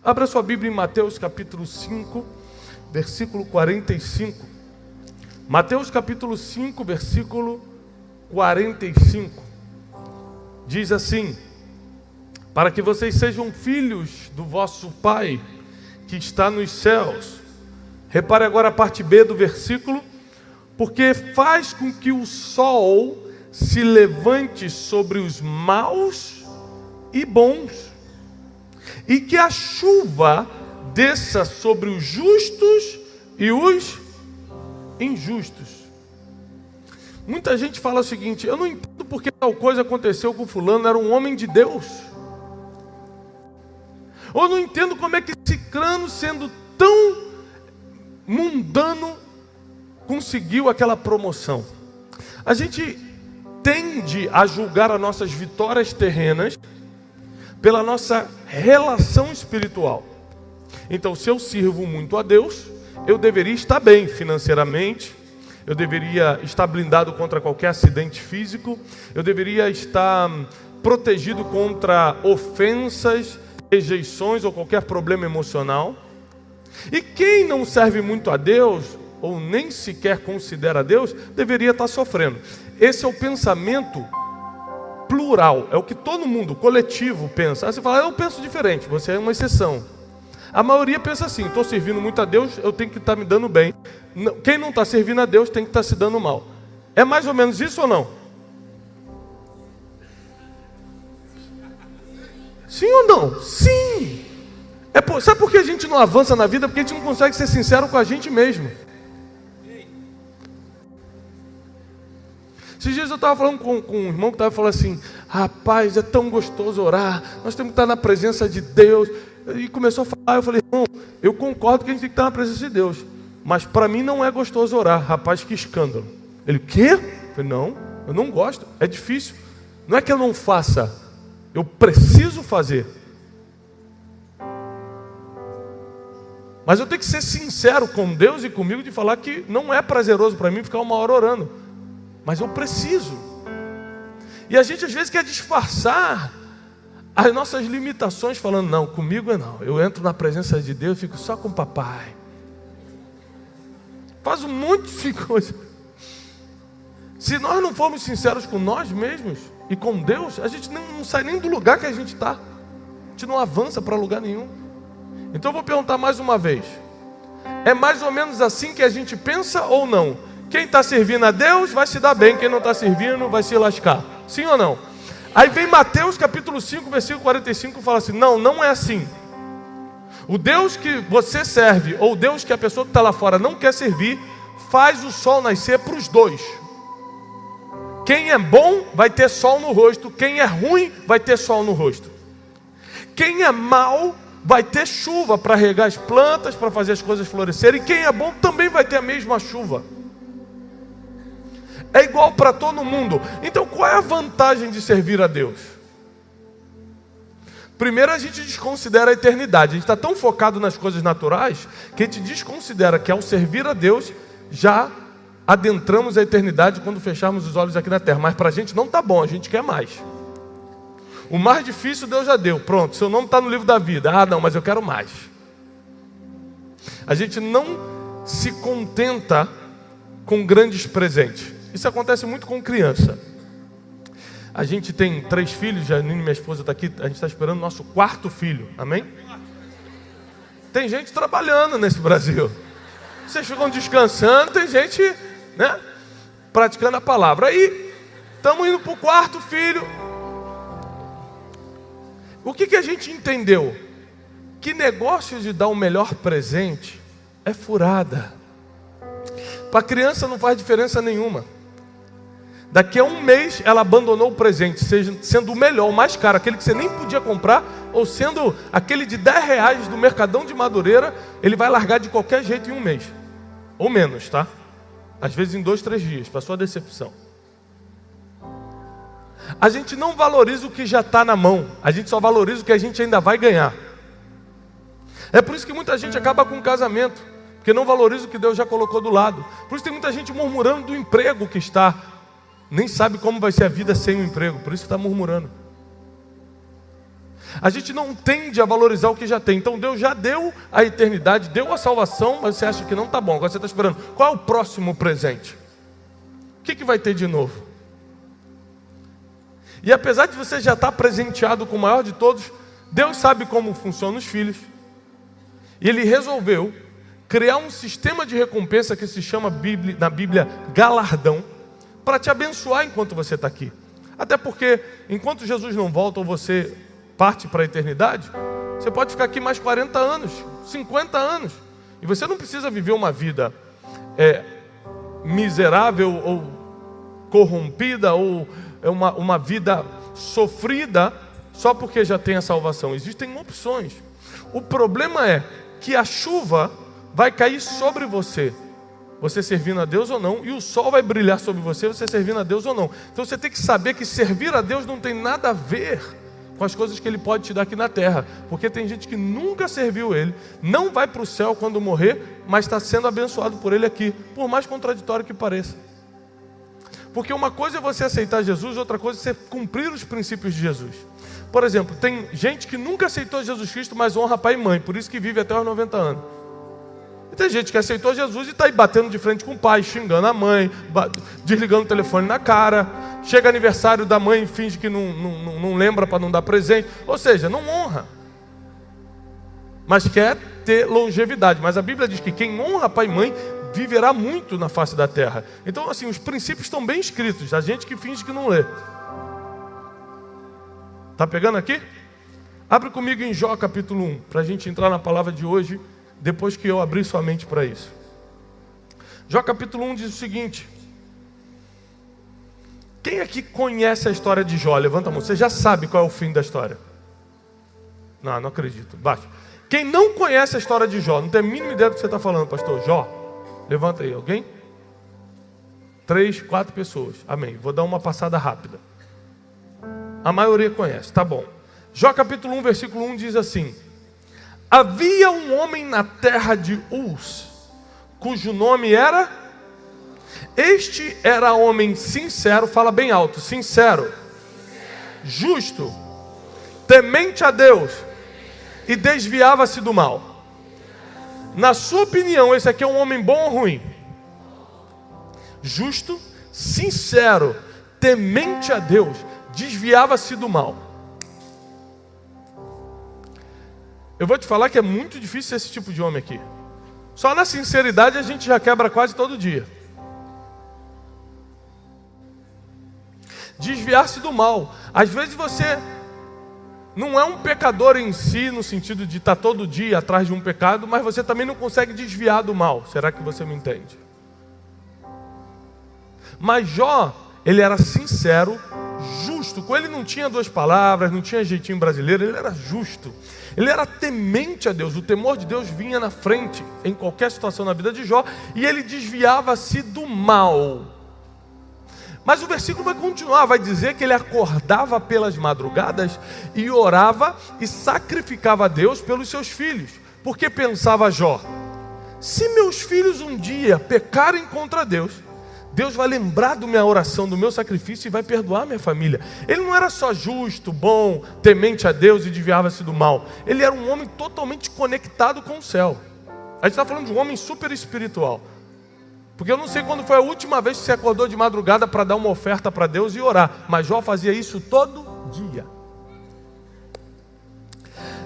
Abra sua Bíblia em Mateus capítulo 5, versículo 45. Mateus capítulo 5, versículo 45. Diz assim: para que vocês sejam filhos do vosso Pai que está nos céus. Repare agora a parte B do versículo. Porque faz com que o sol se levante sobre os maus e bons, e que a chuva desça sobre os justos e os injustos. Muita gente fala o seguinte: eu não entendo porque tal coisa aconteceu com fulano, era um homem de Deus. Ou não entendo como é que Cicrano, sendo tão mundano, conseguiu aquela promoção. A gente tende a julgar as nossas vitórias terrenas pela nossa relação espiritual. Então, se eu sirvo muito a Deus, eu deveria estar bem financeiramente, eu deveria estar blindado contra qualquer acidente físico, eu deveria estar protegido contra ofensas, rejeições ou qualquer problema emocional. E quem não serve muito a Deus, ou nem sequer considera Deus, deveria estar sofrendo. Esse é o pensamento plural, é o que todo mundo, coletivo, pensa. Aí você fala: eu penso diferente, você é uma exceção. A maioria pensa assim: estou servindo muito a Deus, eu tenho que estar me dando bem. Quem não está servindo a Deus tem que estar se dando mal. É mais ou menos isso ou não? Sim ou não? Sim! Sabe por que a gente não avança na vida? Porque a gente não consegue ser sincero com a gente mesmo. Esses dias eu estava falando com um irmão que estava falando assim: rapaz, é tão gostoso orar, nós temos que estar na presença de Deus. E começou a falar, eu falei: irmão, eu concordo que a gente tem que estar na presença de Deus, mas para mim não é gostoso orar. Rapaz, que escândalo. Ele: o quê? Eu falei: não, eu não gosto, é difícil. Não é que eu não faça, eu preciso fazer. Mas eu tenho que ser sincero com Deus e comigo de falar que não é prazeroso para mim ficar uma hora orando. Mas eu preciso. E a gente às vezes quer disfarçar as nossas limitações falando: não, comigo é não. Eu entro na presença de Deus e fico só com o papai. Faz um monte de coisa. Se nós não formos sinceros com nós mesmos e com Deus, a gente não sai nem do lugar que a gente está. A gente não avança para lugar nenhum. Então eu vou perguntar mais uma vez: é mais ou menos assim que a gente pensa ou não? Quem está servindo a Deus vai se dar bem, quem não está servindo vai se lascar. Sim ou não? Aí vem Mateus capítulo 5, versículo 45 e fala assim: não, não é assim. O Deus que você serve, ou o Deus que a pessoa que está lá fora não quer servir, faz o sol nascer para os dois. Quem é bom vai ter sol no rosto, quem é ruim vai ter sol no rosto. Quem é mau vai ter chuva para regar as plantas, para fazer as coisas florescerem. E quem é bom também vai ter a mesma chuva. É igual para todo mundo. Então qual é a vantagem de servir a Deus? Primeiro, a gente desconsidera a eternidade. A gente está tão focado nas coisas naturais que a gente desconsidera que ao servir a Deus já adentramos a eternidade quando fecharmos os olhos aqui na terra. Mas para a gente não está bom, a gente quer mais. O mais difícil Deus já deu. Pronto, seu nome está no livro da vida. Ah não, mas eu quero mais. A gente não se contenta com grandes presentes. Isso acontece muito com criança. A gente tem 3 filhos, Janine, minha esposa está aqui, a gente está esperando o nosso 4º filho, amém? Tem gente trabalhando nesse Brasil. Vocês ficam descansando, tem gente, né, praticando a palavra. Aí, estamos indo para o 4º filho. O que a gente entendeu? Que negócio de dar o melhor presente é furada. Para a criança não faz diferença nenhuma. Daqui a um mês ela abandonou o presente, sendo o melhor, o mais caro, aquele que você nem podia comprar, ou sendo aquele de R$10 do Mercadão de Madureira, ele vai largar de qualquer jeito em um mês. Ou menos, tá? Às vezes em 2, 3 dias, para sua decepção. A gente não valoriza o que já está na mão, a gente só valoriza o que a gente ainda vai ganhar. É por isso que muita gente acaba com o casamento, porque não valoriza o que Deus já colocou do lado. Por isso tem muita gente murmurando do emprego que está. Nem sabe como vai ser a vida sem o emprego, por isso que está murmurando. A gente não tende a valorizar o que já tem. Então Deus já deu a eternidade, deu a salvação, mas você acha que não está bom. Agora você está esperando. Qual é o próximo presente? O que vai ter de novo? E apesar de você já estar presenteado com o maior de todos, Deus sabe como funcionam os filhos. E Ele resolveu criar um sistema de recompensa que se chama na Bíblia galardão, para te abençoar enquanto você está aqui. Até porque, enquanto Jesus não volta ou você parte para a eternidade, você pode ficar aqui mais 40 anos, 50 anos. E você não precisa viver uma vida miserável ou corrompida ou uma vida sofrida só porque já tem a salvação. Existem opções. O problema é que a chuva vai cair sobre você, você servindo a Deus ou não, e o sol vai brilhar sobre você, você servindo a Deus ou não. Então você tem que saber que servir a Deus não tem nada a ver com as coisas que Ele pode te dar aqui na terra, porque tem gente que nunca serviu Ele, não vai para o céu quando morrer, mas está sendo abençoado por Ele aqui, por mais contraditório que pareça. Porque uma coisa é você aceitar Jesus, outra coisa é você cumprir os princípios de Jesus. Por exemplo, tem gente que nunca aceitou Jesus Cristo, mas honra pai e mãe, por isso que vive até os 90 anos. E tem gente que aceitou Jesus e está aí batendo de frente com o pai, xingando a mãe, desligando o telefone na cara. Chega aniversário da mãe e finge que não lembra para não dar presente. Ou seja, não honra. Mas quer ter longevidade. Mas a Bíblia diz que quem honra pai e mãe viverá muito na face da terra. Então, assim, os princípios estão bem escritos. A gente que finge que não lê. Está pegando aqui? Abre comigo em Jó capítulo 1, para a gente entrar na palavra de hoje, depois que eu abrir sua mente para isso. Jó capítulo 1 diz o seguinte: quem aqui conhece a história de Jó? Levanta a mão. Você já sabe qual é o fim da história? Não acredito. Baixa. Quem não conhece a história de Jó, não tem a mínima ideia do que você está falando, pastor? Jó, levanta aí. Alguém? 3, 4 pessoas. Amém. Vou dar uma passada rápida. A maioria conhece, tá bom. Jó capítulo 1, versículo 1 diz assim: havia um homem na terra de Uz, cujo nome era... Este era homem sincero, fala bem alto, sincero, justo, temente a Deus e desviava-se do mal. Na sua opinião, esse aqui é um homem bom ou ruim? Justo, sincero, temente a Deus, desviava-se do mal. Eu vou te falar que é muito difícil ser esse tipo de homem aqui. Só na sinceridade a gente já quebra quase todo dia. Desviar-se do mal. Às vezes você não é um pecador em si, no sentido de estar todo dia atrás de um pecado, mas você também não consegue desviar do mal. Será que você me entende? Mas Jó, ele era sincero, justo. Com ele não tinha duas palavras, não tinha jeitinho brasileiro, ele era justo. Ele era temente a Deus, o temor de Deus vinha na frente em qualquer situação na vida de Jó, e ele desviava-se do mal. Mas o versículo vai continuar, vai dizer que ele acordava pelas madrugadas e orava e sacrificava a Deus pelos seus filhos. Porque pensava Jó: se meus filhos um dia pecarem contra Deus, Deus vai lembrar da minha oração, do meu sacrifício e vai perdoar minha família. Ele não era só justo, bom, temente a Deus e desviava-se do mal. Ele era um homem totalmente conectado com o céu. A gente está falando de um homem super espiritual. Porque eu não sei quando foi a última vez que você acordou de madrugada para dar uma oferta para Deus e orar. Mas Jó fazia isso todo dia.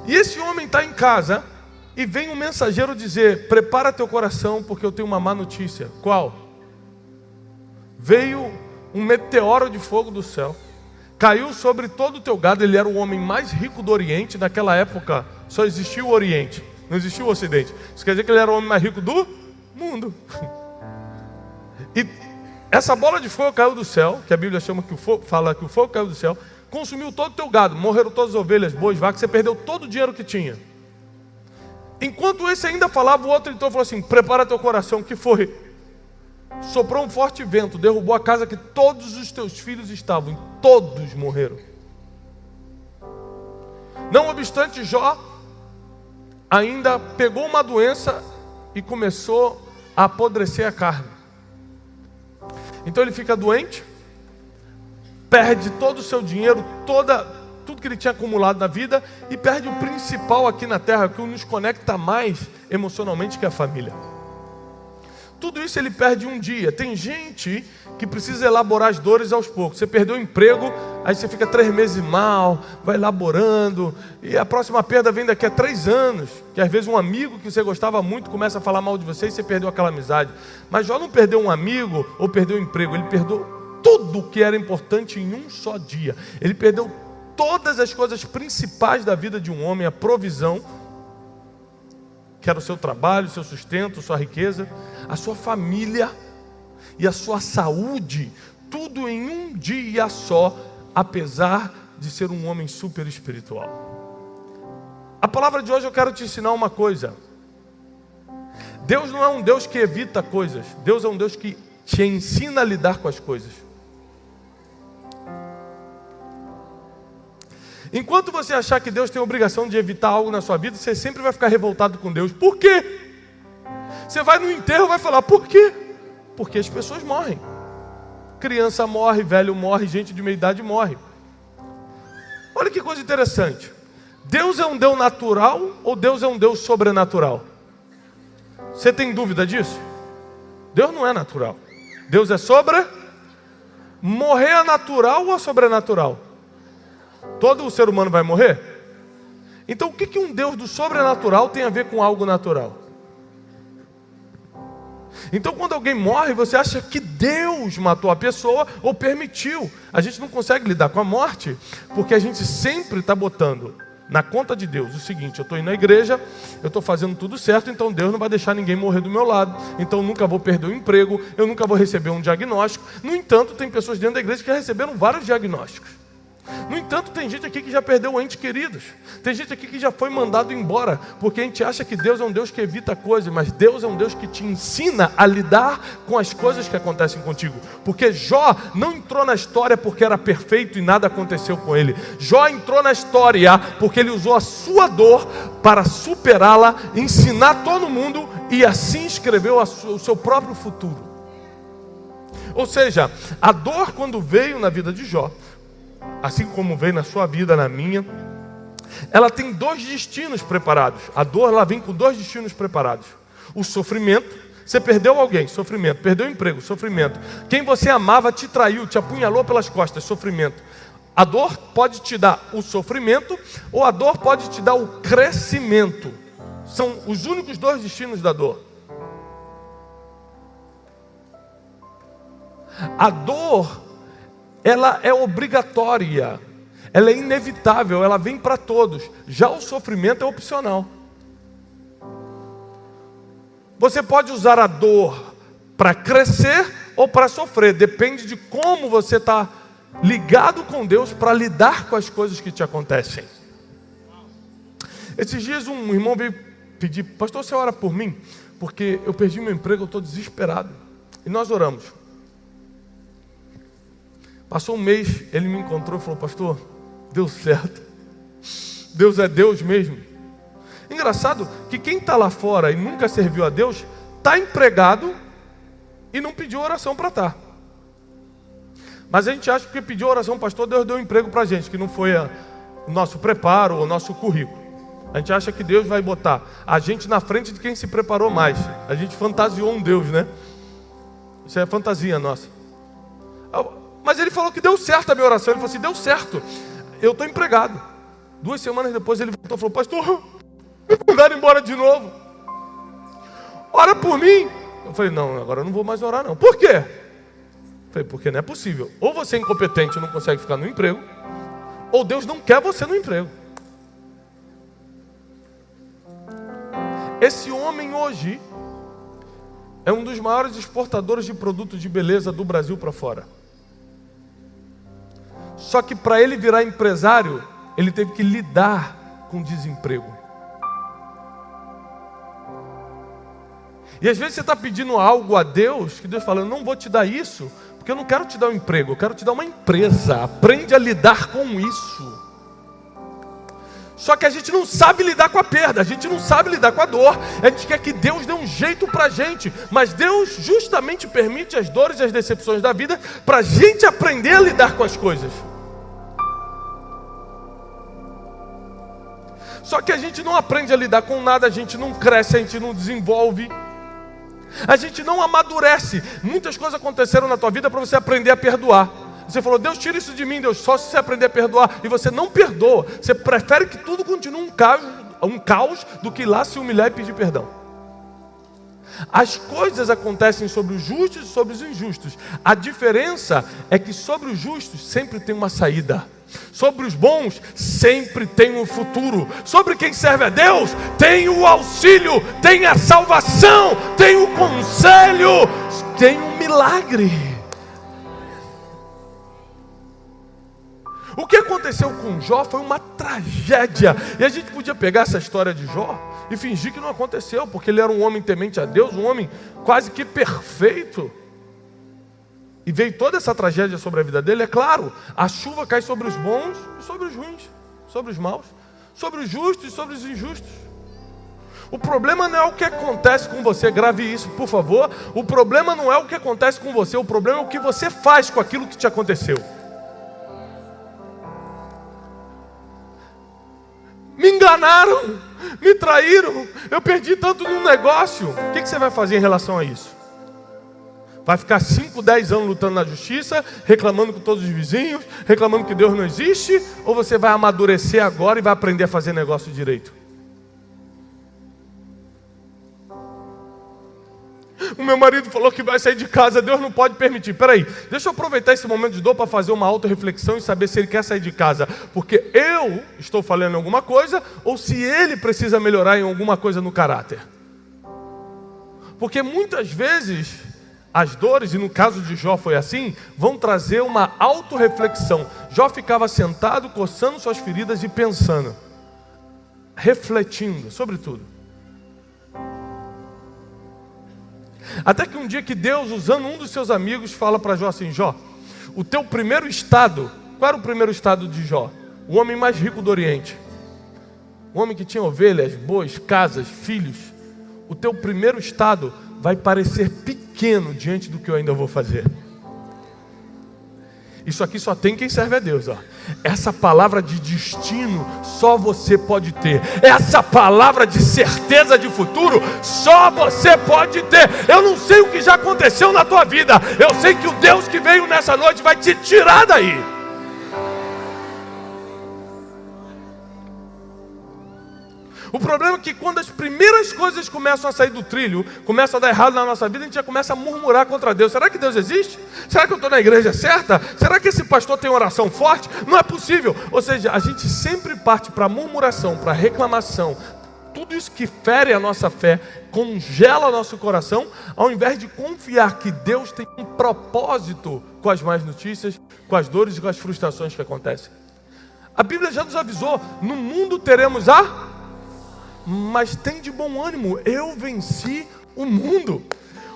E esse homem está em casa e vem um mensageiro dizer: prepara teu coração porque eu tenho uma má notícia. Qual? Veio um meteoro de fogo do céu, caiu sobre todo o teu gado. Ele era o homem mais rico do Oriente. Naquela época só existia o Oriente, não existia o Ocidente. Isso quer dizer que ele era o homem mais rico do mundo. E essa bola de fogo caiu do céu, que a Bíblia chama que o fogo, fala que o fogo caiu do céu, consumiu todo o teu gado, morreram todas as ovelhas, bois, vacas, você perdeu todo o dinheiro que tinha. Enquanto esse ainda falava, o outro então falou assim: prepara teu coração. O que foi? Soprou um forte vento, derrubou a casa que todos os teus filhos estavam, e todos morreram. Não obstante, Jó ainda pegou uma doença e começou a apodrecer a carne. Então ele fica doente, perde todo o seu dinheiro, toda tudo que ele tinha acumulado na vida e perde o principal aqui na terra, que nos conecta mais emocionalmente, que é a família. Tudo isso ele perde um dia. Tem gente que precisa elaborar as dores aos poucos. Você perdeu o emprego, aí você fica 3 meses mal, vai elaborando, e a próxima perda vem daqui a 3 anos, que às vezes um amigo que você gostava muito começa a falar mal de você e você perdeu aquela amizade. Mas Jó não perdeu um amigo ou perdeu o emprego, ele perdeu tudo que era importante em um só dia. Ele perdeu todas as coisas principais da vida de um homem, a provisão, que era o seu trabalho, o seu sustento, sua riqueza, a sua família e a sua saúde, tudo em um dia só, apesar de ser um homem super espiritual. A palavra de hoje eu quero te ensinar uma coisa. Deus não é um Deus que evita coisas, Deus é um Deus que te ensina a lidar com as coisas. Enquanto você achar que Deus tem a obrigação de evitar algo na sua vida, você sempre vai ficar revoltado com Deus. Por quê? Você vai no enterro e vai falar, por quê? Porque as pessoas morrem. Criança morre, velho morre, gente de meia idade morre. Olha que coisa interessante. Deus é um Deus natural ou Deus é um Deus sobrenatural? Você tem dúvida disso? Deus não é natural. Deus é Morrer é natural ou é sobrenatural? Todo ser humano vai morrer? Então o que um Deus do sobrenatural tem a ver com algo natural? Então quando alguém morre, você acha que Deus matou a pessoa ou permitiu. A gente não consegue lidar com a morte, porque a gente sempre está botando na conta de Deus o seguinte: eu estou indo na igreja, eu estou fazendo tudo certo, então Deus não vai deixar ninguém morrer do meu lado, então eu nunca vou perder o emprego, eu nunca vou receber um diagnóstico. No entanto, tem pessoas dentro da igreja que já receberam vários diagnósticos. No entanto, tem gente aqui que já perdeu entes queridos. Tem gente aqui que já foi mandado embora, porque a gente acha que Deus é um Deus que evita coisas, mas Deus é um Deus que te ensina a lidar com as coisas que acontecem contigo. Porque Jó não entrou na história porque era perfeito e nada aconteceu com ele. Jó entrou na história porque ele usou a sua dor para superá-la, ensinar todo mundo e assim escreveu o seu próprio futuro. Ou seja, a dor, quando veio na vida de Jó, assim como veio na sua vida, na minha, ela tem 2 destinos preparados. A dor, ela vem com 2 destinos preparados. O sofrimento, você perdeu alguém, sofrimento. Perdeu o emprego, sofrimento. Quem você amava te traiu, te apunhalou pelas costas, sofrimento. A dor pode te dar o sofrimento, ou a dor pode te dar o crescimento. São os únicos 2 destinos da dor. A dor, ela é obrigatória, ela é inevitável, ela vem para todos. Já o sofrimento é opcional. Você pode usar a dor para crescer ou para sofrer, depende de como você está ligado com Deus para lidar com as coisas que te acontecem. Esses dias um irmão veio pedir: pastor, você ora por mim? Porque eu perdi meu emprego, eu estou desesperado. E nós oramos. Passou um mês, ele me encontrou e falou: pastor, deu certo. Deus é Deus mesmo. Engraçado que quem está lá fora e nunca serviu a Deus, está empregado e não pediu oração para estar. Mas a gente acha que pediu oração, pastor, Deus deu um emprego para a gente, que não foi o nosso preparo, o nosso currículo. A gente acha que Deus vai botar a gente na frente de quem se preparou mais. A gente fantasiou um Deus, né? Isso é fantasia nossa. Mas ele falou que deu certo a minha oração. Ele falou assim: deu certo, eu estou empregado. 2 semanas depois ele voltou e falou: pastor, me mandaram embora de novo, ora por mim. Eu falei: não, agora eu não vou mais orar não. Por quê? Eu falei: porque não é possível. Ou você é incompetente e não consegue ficar no emprego, ou Deus não quer você no emprego. Esse homem hoje é um dos maiores exportadores de produtos de beleza do Brasil para fora. Só que para ele virar empresário, ele teve que lidar com desemprego. E às vezes você está pedindo algo a Deus, que Deus fala: eu não vou te dar isso, porque eu não quero te dar um emprego, eu quero te dar uma empresa. Aprende a lidar com isso. Só que a gente não sabe lidar com a perda, a gente não sabe lidar com a dor. A gente quer que Deus dê um jeito para a gente, mas Deus justamente permite as dores e as decepções da vida para a gente aprender a lidar com as coisas. Só que a gente não aprende a lidar com nada, a gente não cresce, a gente não desenvolve, a gente não amadurece. Muitas coisas aconteceram na tua vida para você aprender a perdoar. Você falou, Deus, tira isso de mim, Deus, só se você aprender a perdoar. E você não perdoa, você prefere que tudo continue um caos do que ir lá se humilhar e pedir perdão. As coisas acontecem sobre os justos e sobre os injustos. A diferença é que sobre os justos sempre tem uma saída. Sobre os bons sempre tem um futuro. Sobre quem serve a Deus tem o auxílio, tem a salvação, tem o conselho, tem um milagre. O que aconteceu com Jó foi uma tragédia. E a gente podia pegar essa história de Jó e fingir que não aconteceu, porque ele era um homem temente a Deus, um homem quase que perfeito. E veio toda essa tragédia sobre a vida dele. É claro, a chuva cai sobre os bons e sobre os ruins, sobre os maus, sobre os justos e sobre os injustos. O problema não é o que acontece com você, grave isso, por favor. O problema não é o que acontece com você, o problema é o que você faz com aquilo que te aconteceu. Me enganaram, me traíram, eu perdi tanto num negócio. O que você vai fazer em relação a isso? Vai ficar 5, 10 anos lutando na justiça, reclamando com todos os vizinhos, reclamando que Deus não existe? Ou você vai amadurecer agora e vai aprender a fazer negócio direito? O meu marido falou que vai sair de casa, Deus não pode permitir. Peraí, deixa eu aproveitar esse momento de dor para fazer uma autorreflexão e saber se ele quer sair de casa porque eu estou falhando em alguma coisa ou se ele precisa melhorar em alguma coisa no caráter. Porque muitas vezes as dores, e no caso de Jó foi assim, vão trazer uma autorreflexão. Jó ficava sentado, coçando suas feridas e pensando, refletindo sobre tudo. Até que um dia que Deus, usando um dos seus amigos, fala para Jó assim, Jó, o teu primeiro estado, qual era o primeiro estado de Jó? O homem mais rico do Oriente. O homem que tinha ovelhas, bois, casas, filhos. O teu primeiro estado vai parecer pequeno diante do que eu ainda vou fazer. Isso aqui só tem quem serve a Deus, ó. Essa palavra de destino só você pode ter. Essa palavra de certeza de futuro só você pode ter. Eu não sei o que já aconteceu na tua vida. Eu sei que o Deus que veio nessa noite vai te tirar daí. O problema é que quando as primeiras coisas começam a sair do trilho, começam a dar errado na nossa vida, a gente já começa a murmurar contra Deus. Será que Deus existe? Será que eu estou na igreja certa? Será que esse pastor tem oração forte? Não é possível. Ou seja, a gente sempre parte para murmuração, para reclamação. Tudo isso que fere a nossa fé, congela nosso coração, ao invés de confiar que Deus tem um propósito com as más notícias, com as dores e com as frustrações que acontecem. A Bíblia já nos avisou, no mundo teremos mas tem de bom ânimo, eu venci o mundo.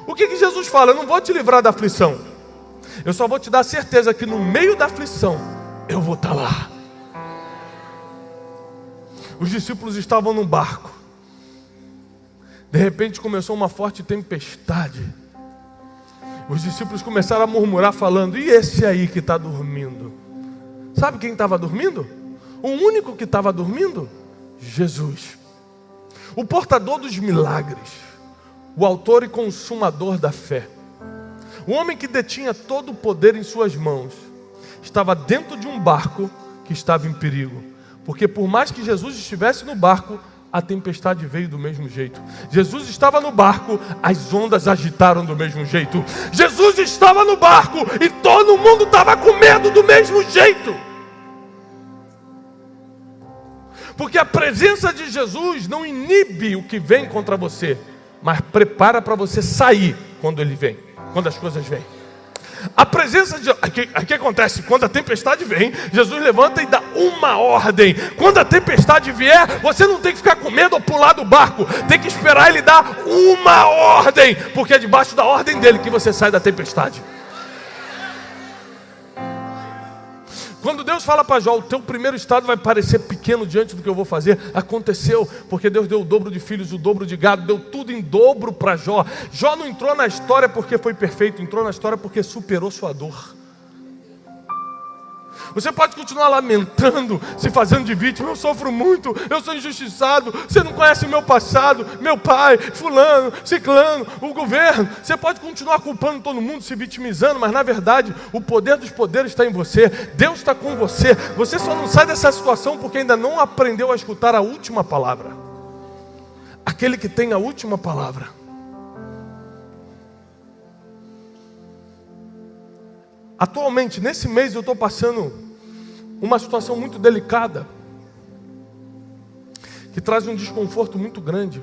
O que Jesus fala? Eu não vou te livrar da aflição, eu só vou te dar certeza que no meio da aflição, eu vou estar lá. Os discípulos estavam num barco. De repente começou uma forte tempestade. Os discípulos começaram a murmurar falando, e esse aí que está dormindo? Sabe quem estava dormindo? O único que estava dormindo? Jesus. O portador dos milagres, o autor e consumador da fé, o homem que detinha todo o poder em suas mãos, estava dentro de um barco que estava em perigo, porque por mais que Jesus estivesse no barco, a tempestade veio do mesmo jeito. Jesus estava no barco, as ondas agitaram do mesmo jeito. Jesus estava no barco e todo mundo estava com medo do mesmo jeito. Porque a presença de Jesus não inibe o que vem contra você, mas prepara para você sair quando ele vem, quando as coisas vêm. A presença de... O que acontece? Quando a tempestade vem, Jesus levanta e dá uma ordem. Quando a tempestade vier, você não tem que ficar com medo ou pular do barco. Tem que esperar ele dar uma ordem, porque é debaixo da ordem dele que você sai da tempestade. Quando Deus fala para Jó, o teu primeiro estado vai parecer pequeno diante do que eu vou fazer, aconteceu, porque Deus deu o dobro de filhos, o dobro de gado, deu tudo em dobro para Jó. Jó não entrou na história porque foi perfeito, entrou na história porque superou sua dor. Você pode continuar lamentando, se fazendo de vítima. Eu sofro muito, eu sou injustiçado. Você não conhece o meu passado, meu pai, fulano, ciclano, o governo. Você pode continuar culpando todo mundo, se vitimizando, mas na verdade o poder dos poderes está em você. Deus está com você. Você só não sai dessa situação porque ainda não aprendeu a escutar a última palavra. Aquele que tem a última palavra. Atualmente, nesse mês, eu estou passando uma situação muito delicada, que traz um desconforto muito grande.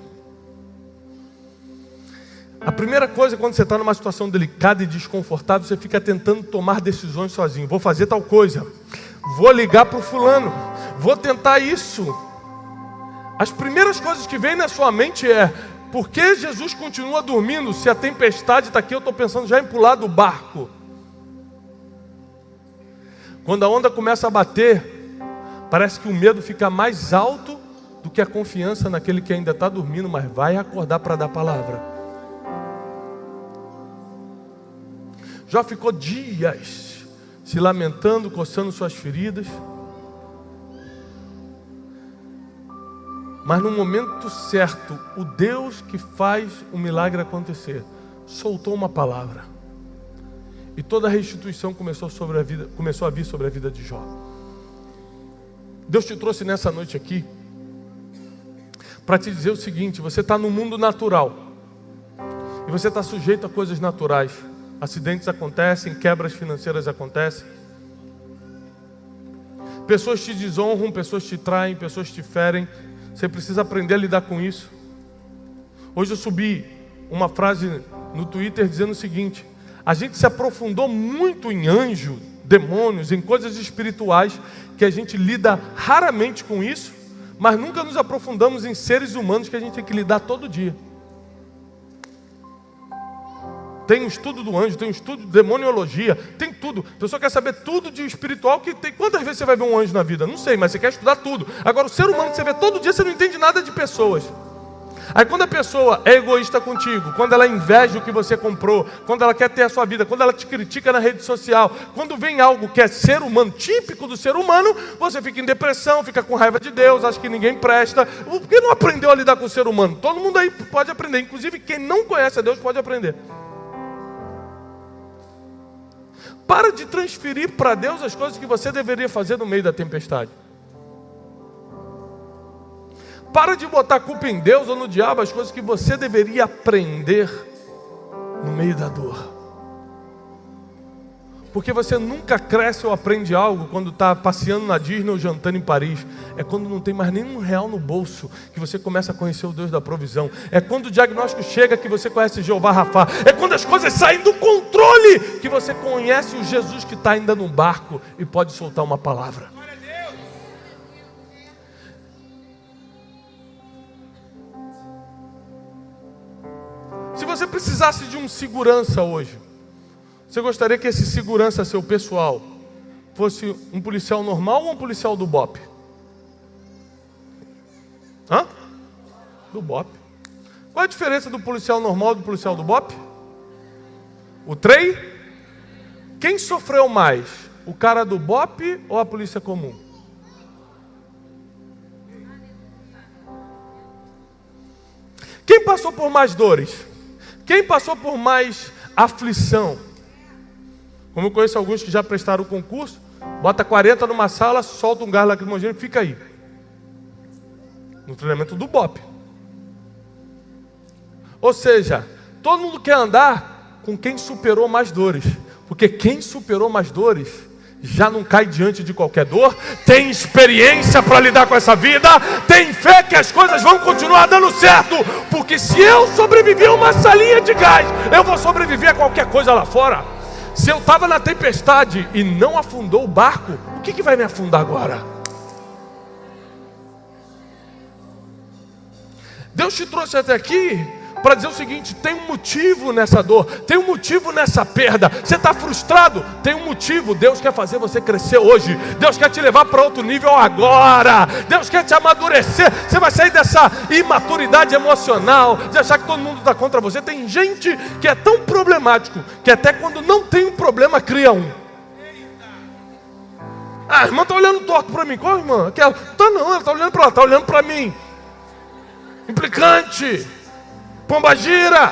A primeira coisa, quando você está numa situação delicada e desconfortável, você fica tentando tomar decisões sozinho. Vou fazer tal coisa, vou ligar para o fulano, vou tentar isso. As primeiras coisas que vêm na sua mente é: por que Jesus continua dormindo? Se a tempestade está aqui, eu estou pensando já em pular do barco. Quando a onda começa a bater, parece que o medo fica mais alto do que a confiança naquele que ainda está dormindo, mas vai acordar para dar palavra. Já ficou dias se lamentando, coçando suas feridas, mas no momento certo, o Deus que faz o milagre acontecer, soltou uma palavra. E toda a restituição começou a vir sobre a vida de Jó. Deus te trouxe nessa noite aqui para te dizer o seguinte: você está no mundo natural e você está sujeito a coisas naturais. Acidentes acontecem, quebras financeiras acontecem, pessoas te desonram, pessoas te traem, pessoas te ferem. Você precisa aprender a lidar com isso. Hoje eu subi uma frase no Twitter dizendo o seguinte: a gente se aprofundou muito em anjo, demônios, em coisas espirituais, que a gente lida raramente com isso, mas nunca nos aprofundamos em seres humanos que a gente tem que lidar todo dia. Tem um estudo do anjo, tem um estudo de demoniologia, tem tudo. A pessoa quer saber tudo de espiritual que tem. Quantas vezes você vai ver um anjo na vida? Não sei, mas você quer estudar tudo. Agora, o ser humano que você vê todo dia, você não entende nada de pessoas. Aí quando a pessoa é egoísta contigo, quando ela inveja o que você comprou, quando ela quer ter a sua vida, quando ela te critica na rede social, quando vem algo que é ser humano, típico do ser humano, você fica em depressão, fica com raiva de Deus, acha que ninguém presta. Por que não aprendeu a lidar com o ser humano? Todo mundo aí pode aprender, inclusive quem não conhece a Deus pode aprender. Para de transferir para Deus as coisas que você deveria fazer no meio da tempestade. Para de botar culpa em Deus ou no diabo as coisas que você deveria aprender no meio da dor. Porque você nunca cresce ou aprende algo quando está passeando na Disney ou jantando em Paris. É quando não tem mais nenhum real no bolso que você começa a conhecer o Deus da provisão. É quando o diagnóstico chega que você conhece Jeová Rafá. É quando as coisas saem do controle que você conhece o Jesus que está ainda no barco e pode soltar uma palavra. Se você precisasse de um segurança hoje, você gostaria que esse segurança seu pessoal fosse um policial normal ou um policial do BOP? Hã? Do BOP. Qual a diferença do policial normal e do policial do BOP? O trem? Quem sofreu mais? O cara do BOP ou a polícia comum? Quem passou por mais dores? Quem passou por mais aflição? Como eu conheço alguns que já prestaram o concurso, bota 40 numa sala, solta um gás lacrimogêneo e fica aí. No treinamento do BOP. Ou seja, todo mundo quer andar com quem superou mais dores. Porque quem superou mais dores já não cai diante de qualquer dor, tem experiência para lidar com essa vida, tem fé que as coisas vão continuar dando certo. Porque se eu sobreviver a uma salinha de gás, eu vou sobreviver a qualquer coisa lá fora. Se eu estava na tempestade e não afundou o barco, o que vai me afundar agora? Deus te trouxe até aqui para dizer o seguinte: tem um motivo nessa dor, tem um motivo nessa perda. Você está frustrado? Tem um motivo. Deus quer fazer você crescer hoje. Deus quer te levar para outro nível agora. Deus quer te amadurecer. Você vai sair dessa imaturidade emocional, de achar que todo mundo está contra você. Tem gente que é tão problemático que até quando não tem um problema cria um. Ah, a irmã está olhando torto para mim. Qual irmã? Aquela. Tá não, ela está olhando para lá, está olhando para mim. Implicante. Pombagira.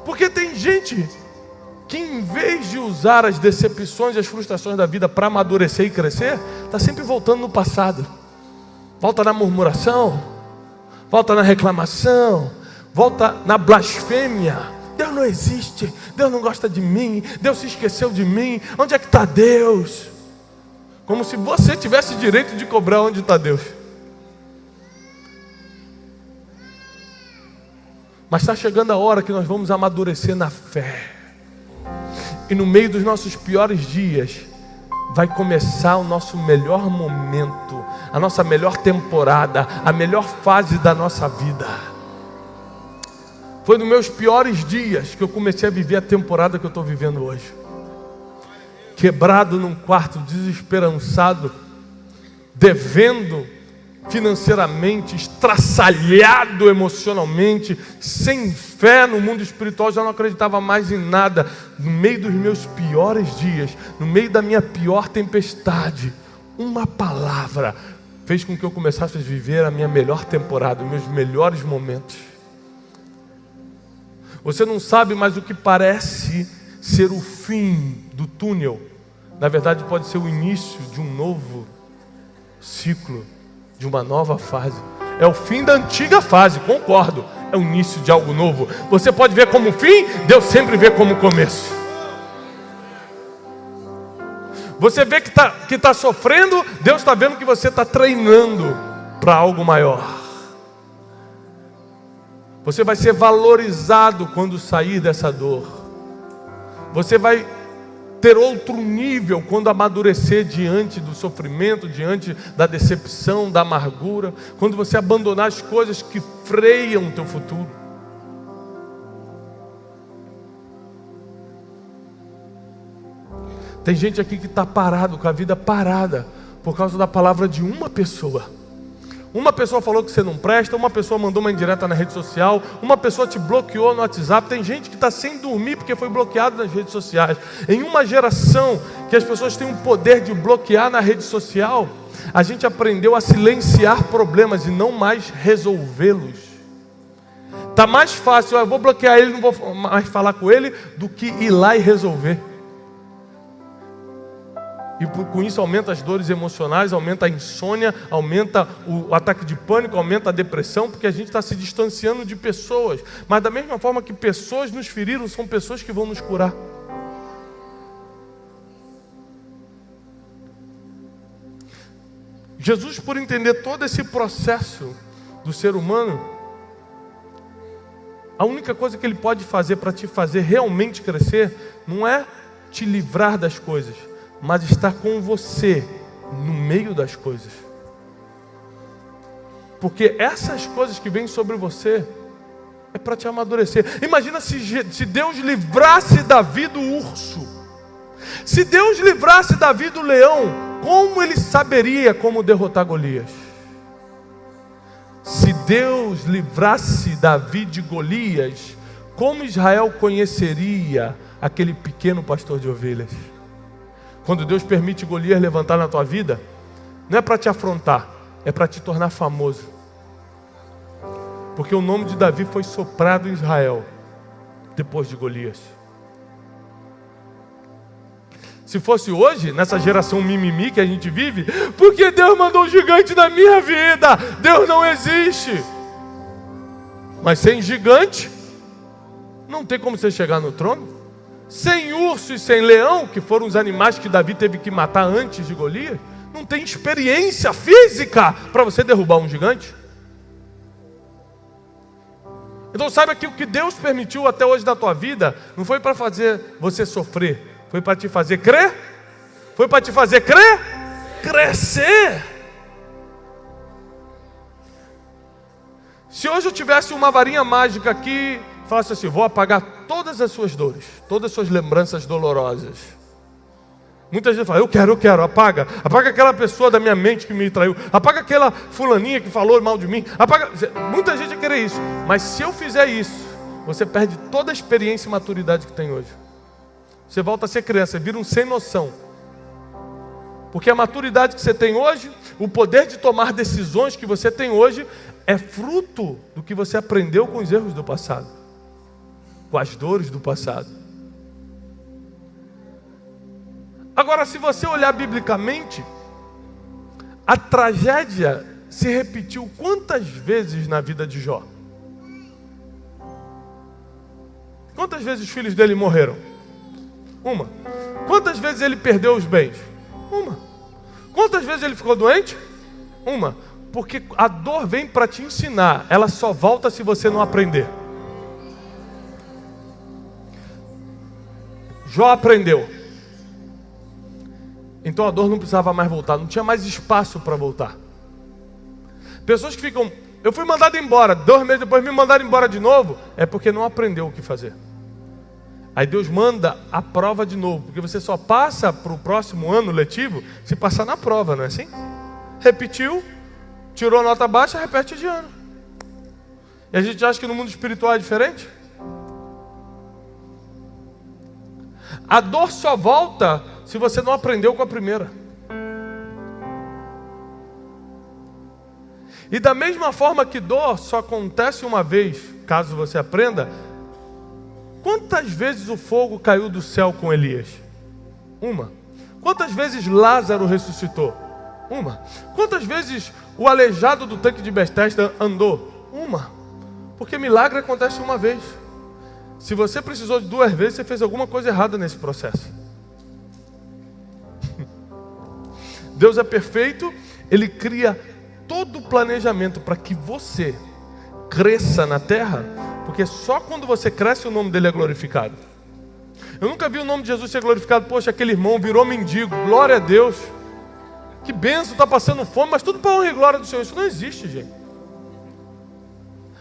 Porque tem gente que em vez de usar as decepções e as frustrações da vida para amadurecer e crescer, está sempre voltando no passado. Volta na murmuração, volta na reclamação, volta na blasfêmia. Deus não existe, Deus não gosta de mim, Deus se esqueceu de mim, onde é que está Deus? Como se você tivesse direito de cobrar onde está Deus. Mas está chegando a hora que nós vamos amadurecer na fé. E no meio dos nossos piores dias, vai começar o nosso melhor momento, a nossa melhor temporada, a melhor fase da nossa vida. Foi nos meus piores dias que eu comecei a viver a temporada que eu estou vivendo hoje. Quebrado num quarto, desesperançado, devendo financeiramente, estraçalhado emocionalmente, sem fé no mundo espiritual, já não acreditava mais em nada. No meio dos meus piores dias, no meio da minha pior tempestade, uma palavra fez com que eu começasse a viver a minha melhor temporada, os meus melhores momentos. Você não sabe, mas o que parece ser o fim do túnel, na verdade pode ser o início de um novo ciclo, de uma nova fase. É o fim da antiga fase, concordo. É o início de algo novo. Você pode ver como fim, Deus sempre vê como começo. Você vê que está sofrendo, Deus está vendo que você está treinando para algo maior. Você vai ser valorizado quando sair dessa dor. Você vai ter outro nível quando amadurecer diante do sofrimento, diante da decepção, da amargura, quando você abandonar as coisas que freiam o teu futuro. Tem gente aqui que está parado, com a vida parada, por causa da palavra de uma pessoa. Uma pessoa falou que você não presta, uma pessoa mandou uma indireta na rede social, uma pessoa te bloqueou no WhatsApp. Tem gente que está sem dormir porque foi bloqueado nas redes sociais. Em uma geração que as pessoas têm o poder de bloquear na rede social, a gente aprendeu a silenciar problemas e não mais resolvê-los. Está mais fácil, eu vou bloquear ele, não vou mais falar com ele, do que ir lá e resolver. E com isso aumenta as dores emocionais, aumenta a insônia, aumenta o ataque de pânico, aumenta a depressão, porque a gente está se distanciando de pessoas. Mas da mesma forma que pessoas nos feriram, são pessoas que vão nos curar. Jesus, por entender todo esse processo do ser humano, a única coisa que Ele pode fazer para te fazer realmente crescer, não é te livrar das coisas, mas estar com você no meio das coisas. Porque essas coisas que vêm sobre você é para te amadurecer. Imagina se Deus livrasse Davi do urso. Se Deus livrasse Davi do leão, como ele saberia como derrotar Golias? Se Deus livrasse Davi de Golias, como Israel conheceria aquele pequeno pastor de ovelhas? Quando Deus permite Golias levantar na tua vida, não é para te afrontar, é para te tornar famoso. Porque o nome de Davi foi soprado em Israel depois de Golias. Se fosse hoje, nessa geração mimimi que a gente vive, porque Deus mandou um gigante na minha vida? Deus não existe. Mas sem gigante, não tem como você chegar no trono. Sem urso e sem leão, que foram os animais que Davi teve que matar antes de Golias, não tem experiência física para você derrubar um gigante. Então saiba que o que Deus permitiu até hoje na tua vida, não foi para fazer você sofrer, foi para te fazer crer. Foi para te fazer crer? Crescer. Se hoje eu tivesse uma varinha mágica aqui, falasse assim, vou apagar todas as suas dores, todas as suas lembranças dolorosas. Muita gente fala, eu quero, apaga aquela pessoa da minha mente que me traiu, apaga aquela fulaninha que falou mal de mim, apaga. Muita gente vai querer isso, mas se eu fizer isso, você perde toda a experiência e maturidade que tem hoje. Você volta a ser criança, você vira um sem noção. Porque a maturidade que você tem hoje, o poder de tomar decisões que você tem hoje, é fruto do que você aprendeu com os erros do passado, com as dores do passado. Agora, se você olhar biblicamente, a tragédia se repetiu quantas vezes na vida de Jó? Quantas vezes os filhos dele morreram? Uma. Quantas vezes ele perdeu os bens? Uma. Quantas vezes ele ficou doente? Uma. Porque a dor vem para te ensinar, ela só volta se você não aprender. Jó aprendeu. Então a dor não precisava mais voltar, não tinha mais espaço para voltar. Pessoas que ficam, eu fui mandado embora, 2 meses depois me mandaram embora de novo, é porque não aprendeu o que fazer. Aí Deus manda a prova de novo, porque você só passa para o próximo ano letivo se passar na prova, não é assim? Repetiu, tirou nota baixa, repete de ano. E a gente acha que no mundo espiritual é diferente? A dor só volta se você não aprendeu com a primeira. E da mesma forma que dor só acontece uma vez, caso você aprenda, quantas vezes o fogo caiu do céu com Elias? Uma. Quantas vezes Lázaro ressuscitou? Uma. Quantas vezes o aleijado do tanque de Betesda andou? Uma. Porque milagre acontece uma vez. Se você precisou de 2 vezes, você fez alguma coisa errada nesse processo. Deus é perfeito, Ele cria todo o planejamento para que você cresça na terra, porque só quando você cresce o nome dele é glorificado. Eu nunca vi o nome de Jesus ser glorificado. Poxa, aquele irmão virou mendigo, glória a Deus, que benção, está passando fome, mas tudo para honra e glória do Senhor. Isso não existe, gente.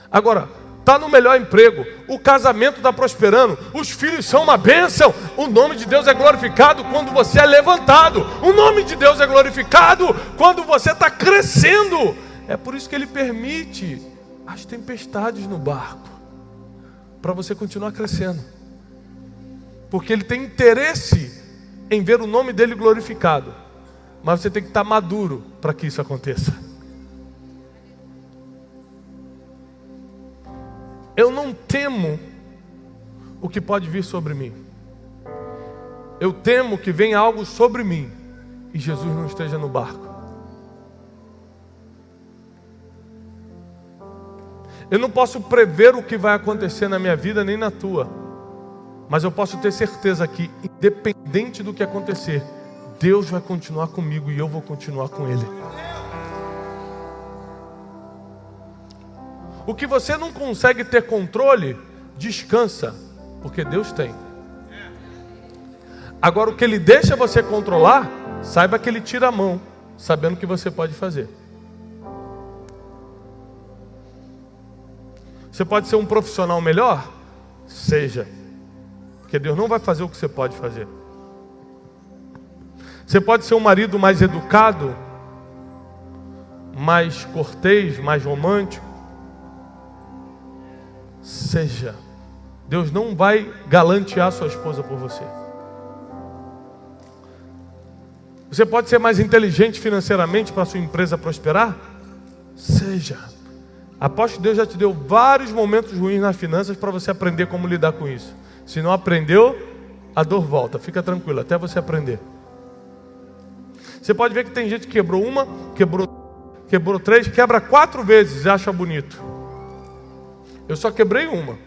Agora, está no melhor emprego, o casamento está prosperando, os filhos são uma bênção, o nome de Deus é glorificado quando você é levantado, o nome de Deus é glorificado quando você está crescendo. É por isso que Ele permite as tempestades no barco, para você continuar crescendo, porque Ele tem interesse em ver o nome dEle glorificado, mas você tem que estar maduro para que isso aconteça. Eu não temo o que pode vir sobre mim. Eu temo que venha algo sobre mim e Jesus não esteja no barco. Eu não posso prever o que vai acontecer na minha vida nem na tua, mas eu posso ter certeza que, independente do que acontecer, Deus vai continuar comigo e eu vou continuar com Ele. O que você não consegue ter controle, descansa, porque Deus tem. Agora, o que Ele deixa você controlar, saiba que Ele tira a mão, sabendo o que você pode fazer. Você pode ser um profissional melhor? Seja, porque Deus não vai fazer o que você pode fazer. Você pode ser um marido mais educado, mais cortês, mais romântico? Seja, Deus não vai galantear sua esposa por você. Você pode ser mais inteligente financeiramente para sua empresa prosperar? Seja. Aposto que Deus já te deu vários momentos ruins nas finanças para você aprender como lidar com isso. Se não aprendeu, a dor volta. Fica tranquilo, até você aprender. Você pode ver que tem gente que quebrou uma, quebrou 3, quebra 4 vezes e acha bonito. Eu só quebrei uma,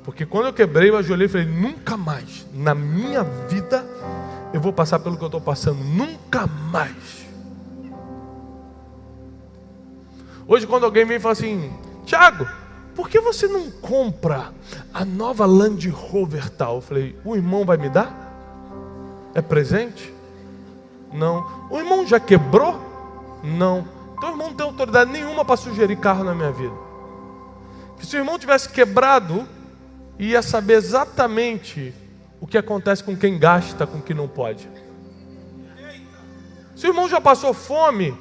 porque quando eu quebrei, eu ajoelhei e falei, nunca mais, na minha vida, eu vou passar pelo que eu estou passando, nunca mais. Hoje quando alguém vem e fala assim, Thiago, por que você não compra a nova Land Rover tal? Eu falei, o irmão vai me dar? É presente? Não. O irmão já quebrou? Não. Então o irmão não tem autoridade nenhuma para sugerir carro na minha vida. Se o irmão tivesse quebrado, ia saber exatamente o que acontece com quem gasta, com quem não pode. Se o irmão já passou fome,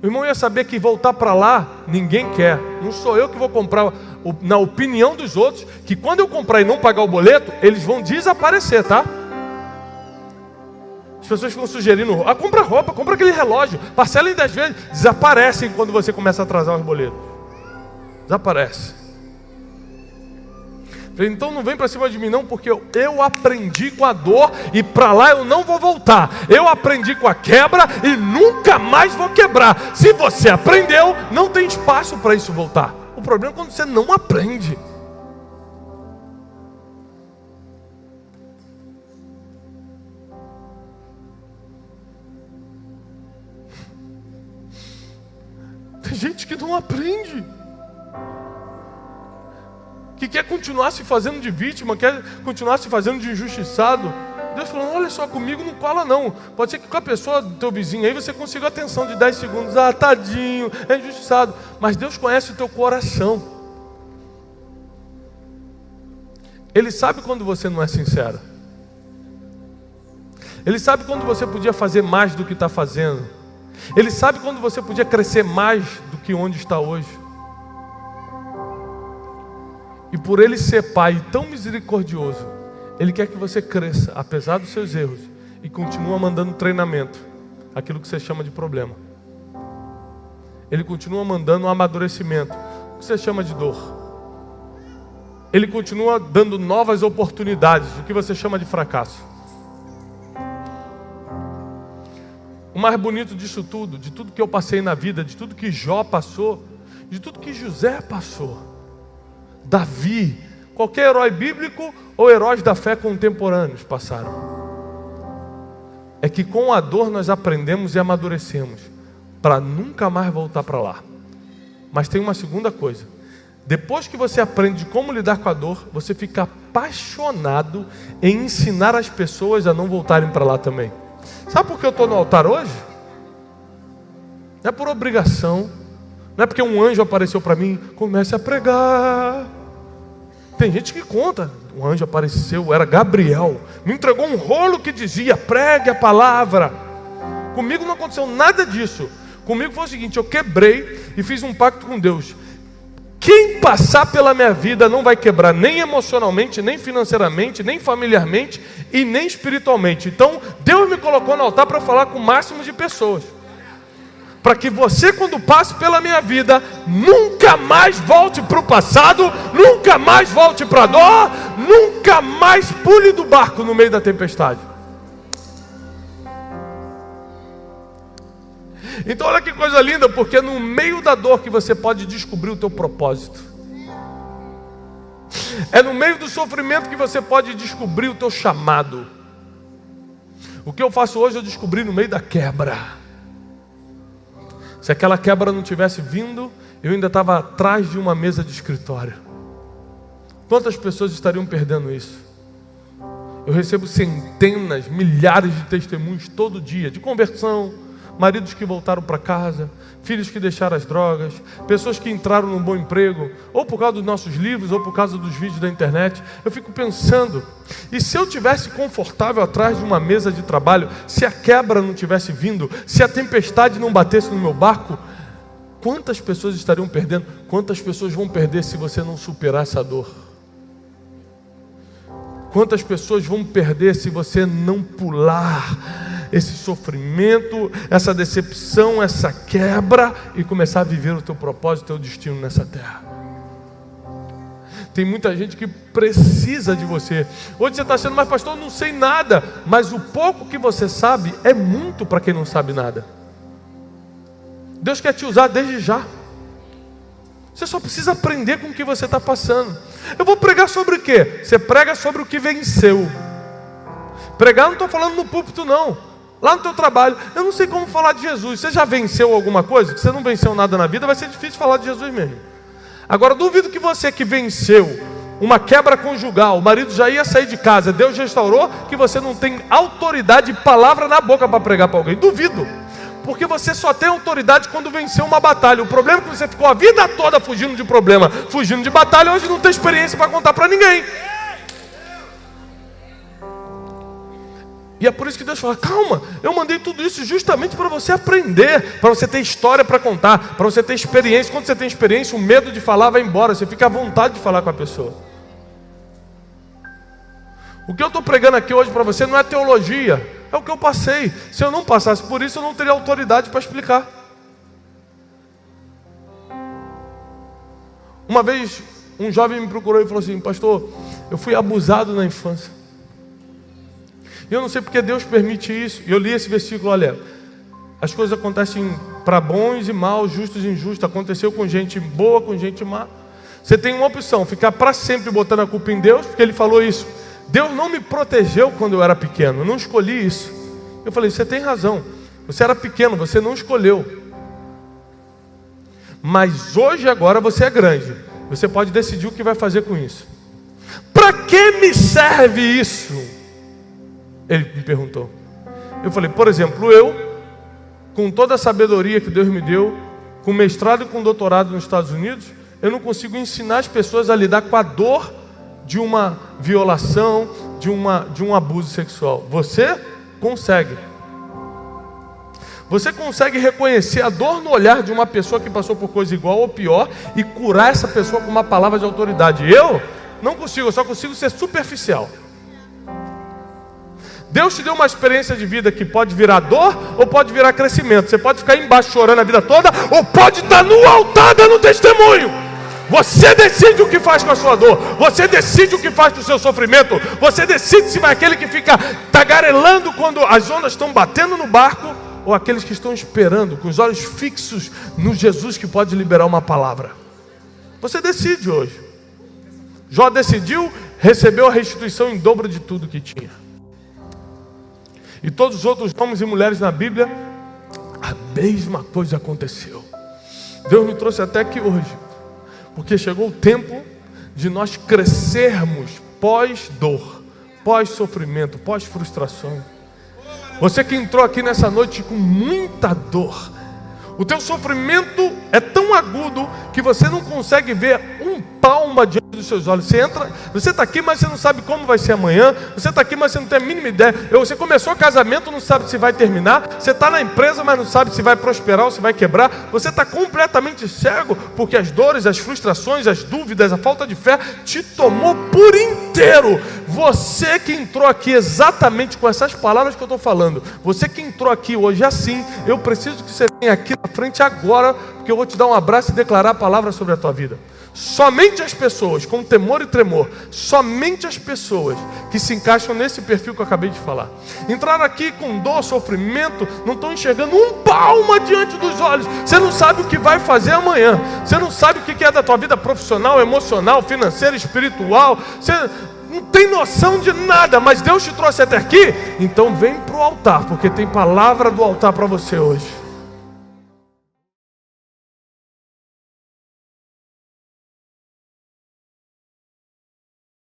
o irmão ia saber que voltar para lá, ninguém quer. Não sou eu que vou comprar, na opinião dos outros, que quando eu comprar e não pagar o boleto, eles vão desaparecer, tá? As pessoas ficam sugerindo, compra roupa, compra aquele relógio, parcela em 10 vezes. Desaparecem quando você começa a atrasar os boletos. Desaparece. Então não vem para cima de mim não, porque eu aprendi com a dor e para lá eu não vou voltar. Eu aprendi com a quebra e nunca mais vou quebrar. Se você aprendeu, não tem espaço para isso voltar. O problema é quando você não aprende. Tem gente que não aprende, que quer continuar se fazendo de vítima, quer continuar se fazendo de injustiçado. Deus falou, olha só, comigo não cola não. Pode ser que com a pessoa do teu vizinho aí você consiga a atenção de 10 segundos. Tadinho, é injustiçado. Mas Deus conhece o teu coração. Ele sabe quando você não é sincera. Ele sabe quando você podia fazer mais do que está fazendo. Ele sabe quando você podia crescer mais do que onde está hoje. E por Ele ser Pai tão misericordioso, Ele quer que você cresça, apesar dos seus erros, e continua mandando treinamento, aquilo que você chama de problema. Ele continua mandando um amadurecimento, o que você chama de dor. Ele continua dando novas oportunidades, o que você chama de fracasso. O mais bonito disso tudo, de tudo que eu passei na vida, de tudo que Jó passou, de tudo que José passou, Davi, qualquer herói bíblico ou heróis da fé contemporâneos passaram, é que com a dor nós aprendemos e amadurecemos para nunca mais voltar para lá. Mas tem uma segunda coisa: depois que você aprende como lidar com a dor, você fica apaixonado em ensinar as pessoas a não voltarem para lá também. Sabe por que eu estou no altar hoje? Não é por obrigação, não é porque um anjo apareceu para mim, comece a pregar. Tem gente que conta, um anjo apareceu, era Gabriel, me entregou um rolo que dizia, pregue a palavra. Comigo não aconteceu nada disso. Comigo foi o seguinte, eu quebrei e fiz um pacto com Deus. Quem passar pela minha vida não vai quebrar nem emocionalmente, nem financeiramente, nem familiarmente e nem espiritualmente. Então Deus me colocou no altar para falar com o máximo de pessoas, para que você, quando passe pela minha vida, nunca mais volte para o passado, nunca mais volte para a dor, nunca mais pule do barco no meio da tempestade. Então olha que coisa linda, porque no meio da dor que você pode descobrir o teu propósito. É no meio do sofrimento que você pode descobrir o teu chamado. O que eu faço hoje eu descobri no meio da quebra. Se aquela quebra não tivesse vindo, eu ainda estava atrás de uma mesa de escritório. Quantas pessoas estariam perdendo isso? Eu recebo centenas, milhares de testemunhos todo dia, de conversão, maridos que voltaram para casa, filhos que deixaram as drogas, pessoas que entraram num bom emprego, ou por causa dos nossos livros, ou por causa dos vídeos da internet. Eu fico pensando, e se eu tivesse confortável atrás de uma mesa de trabalho, se a quebra não tivesse vindo, se a tempestade não batesse no meu barco, quantas pessoas estariam perdendo? Quantas pessoas vão perder se você não superar essa dor? Quantas pessoas vão perder se você não pular esse sofrimento, essa decepção, essa quebra e começar a viver o teu propósito, o teu destino nessa terra? Tem muita gente que precisa de você. Hoje você está achando, mas pastor, eu não sei nada. Mas o pouco que você sabe é muito para quem não sabe nada. Deus quer te usar desde já. Você só precisa aprender com o que você está passando. Eu vou pregar sobre o quê? Você prega sobre o que venceu. Pregar não estou falando no púlpito não. Lá no teu trabalho, eu não sei como falar de Jesus. Você já venceu alguma coisa? Se você não venceu nada na vida, vai ser difícil falar de Jesus mesmo. Agora, duvido que você que venceu uma quebra conjugal, o marido já ia sair de casa, Deus restaurou, que você não tem autoridade e palavra na boca para pregar para alguém. Duvido. Porque você só tem autoridade quando venceu uma batalha. O problema é que você ficou a vida toda fugindo de problema, fugindo de batalha, hoje não tem experiência para contar para ninguém. E é por isso que Deus fala, calma, eu mandei tudo isso justamente para você aprender, para você ter história para contar, para você ter experiência. Quando você tem experiência, o medo de falar vai embora, você fica à vontade de falar com a pessoa. O que eu estou pregando aqui hoje para você não é teologia, É o que eu passei. Se eu não passasse por isso, eu não teria autoridade para explicar. Uma vez, um jovem me procurou e falou assim: pastor, eu fui abusado na infância. E eu não sei porque Deus permite isso. E eu li esse versículo, olha, as coisas acontecem para bons e maus, justos e injustos. Aconteceu com gente boa, com gente má. Você tem uma opção, ficar para sempre botando a culpa em Deus, porque Ele falou isso. Deus não me protegeu quando eu era pequeno, eu não escolhi isso. Eu falei, você tem razão, você era pequeno, você não escolheu. Mas hoje, agora, você é grande. Você pode decidir o que vai fazer com isso. Para que me serve isso? Ele me perguntou. Eu falei, por exemplo, eu, com toda a sabedoria que Deus me deu, com mestrado e com doutorado nos Estados Unidos, eu não consigo ensinar as pessoas a lidar com a dor de uma violação, de um abuso sexual. Você consegue. Você consegue reconhecer a dor no olhar de uma pessoa que passou por coisa igual ou pior e curar essa pessoa com uma palavra de autoridade. Eu não consigo, eu só consigo ser superficial. Deus te deu uma experiência de vida que pode virar dor ou pode virar crescimento. Você pode ficar embaixo chorando a vida toda ou pode estar no altar dando testemunho. Você decide o que faz com a sua dor. Você decide o que faz com o seu sofrimento. Você decide se vai aquele que fica tagarelando quando as ondas estão batendo no barco, ou aqueles que estão esperando, com os olhos fixos no Jesus que pode liberar uma palavra. Você decide hoje. Jó decidiu, recebeu a restituição em dobro de tudo que tinha. E todos os outros homens e mulheres na Bíblia, a mesma coisa aconteceu. Deus me trouxe até aqui hoje, porque chegou o tempo de nós crescermos pós-dor, pós-sofrimento, pós-frustração. Você que entrou aqui nessa noite com muita dor, o teu sofrimento é tão agudo que você não consegue ver um palmo diante dos seus olhos. Você está aqui, mas você não sabe como vai ser amanhã. Você está aqui, mas você não tem a mínima ideia. Você começou o casamento, não sabe se vai terminar. Você está na empresa, mas não sabe se vai prosperar ou se vai quebrar. Você está completamente cego, porque as dores, as frustrações, as dúvidas, a falta de fé te tomou por inteiro. Você que entrou aqui exatamente com essas palavras que eu estou falando, você que entrou aqui hoje assim, eu preciso que você venha aqui na frente agora, porque eu vou te dar um abraço e declarar a palavra sobre a tua vida. Somente as pessoas com temor e tremor, somente as pessoas que se encaixam nesse perfil que eu acabei de falar, entraram aqui com dor, sofrimento, não estão enxergando um palmo diante dos olhos. Você não sabe o que vai fazer amanhã. Você não sabe o que é da tua vida profissional, emocional, financeira, espiritual. Você não tem noção de nada, mas Deus te trouxe até aqui. Então vem para o altar, porque tem palavra do altar para você hoje.